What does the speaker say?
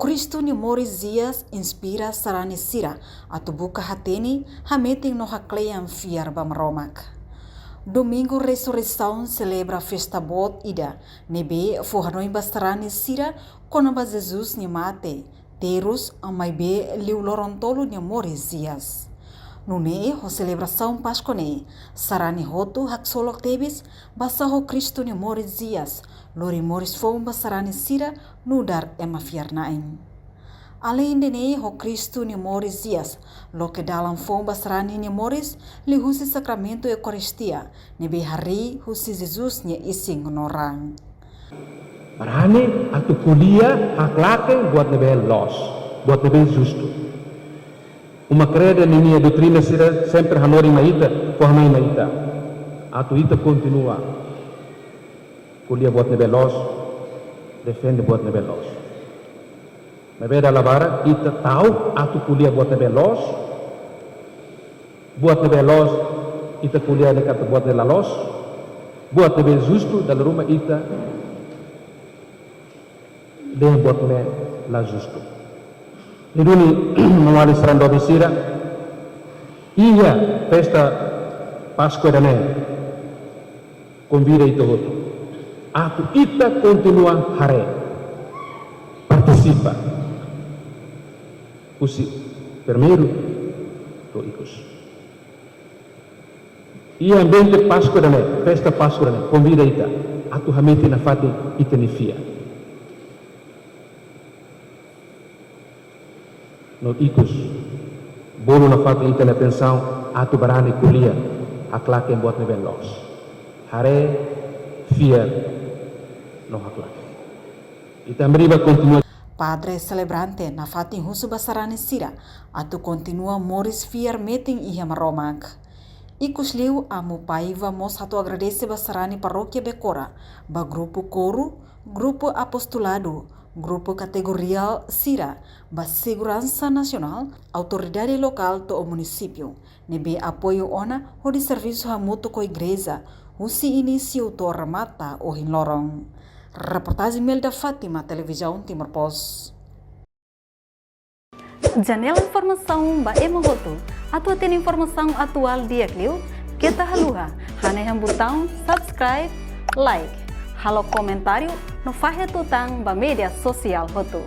Kristo ni Morris Dias inspira sarani sira atau buka hateni hameting no hakleyan fiar bamaromak. Domingo Ressurreição celebra festa bot ida, nebe forhanoi bastarani sira konaba Jesus ni mate, terus amai be liu lorontolo ni Morris Dias. Nune ho celebração Pascone, sarani hotu hak solok tebis, basa ho Kristo ni Morris Dias, lori Morris fomba sarani sira nudar ema fiarnain. Além de ne ho Kristo ni Morris Dias, lo que dalam fomba sarani ni Morris, li husi sacramento Eucaristia, nebe hari husi Jesus ni ising norang. Marane atau kuliah hak lake buat nebe los, buat nebe justo. Uma crede nini doutrina sira sempre hanori maita, pohanoi maita. Atu ita continua. Kuliah buat nebe los, defende buat nebe los. Nebe da labara ita tahu atu kuliah buat nebe los, ita kuliah dekat buat nebe los, buat nebe justo dalam rumah ita, dia buat nebe la justo. Niduni mengalis rando bisira, iya festa Pascua dane, convida itu hotu. Atu ita continua hare, participa. Usi primeiro to ikus. Iya ambiente Pascua dane, festa Pascua dane, convida ita. Atu hamiti na fati ita ni fia. No ikus, bolo na fata ita na atenção, atu barani kuliah, haklak yang buat neben los. Hare, fiar, no haklak. Ita meriba continua. Padre celebrante na fati husu basarani sira, atu continua Morris fiar meeting iha maromak. Ikus liu amu paiva mos hatu agradece basarani paróquia Becora, ba grupo coro, grupo apostolado, grupo categorial Sira, ba segurança nacional, autoridade local to o município, nebe apoio ona o de serviço hamuto com a igreja, husi inicio to ramata o hinlorong. Reportagem Melda Fátima, televisão Timor Post. Janela informação ba emohoto, atua tem informação atual dia kliu, kita haluha, haneham botão subscribe, like, halo comentário no fahe tutang ba media sosial hotu.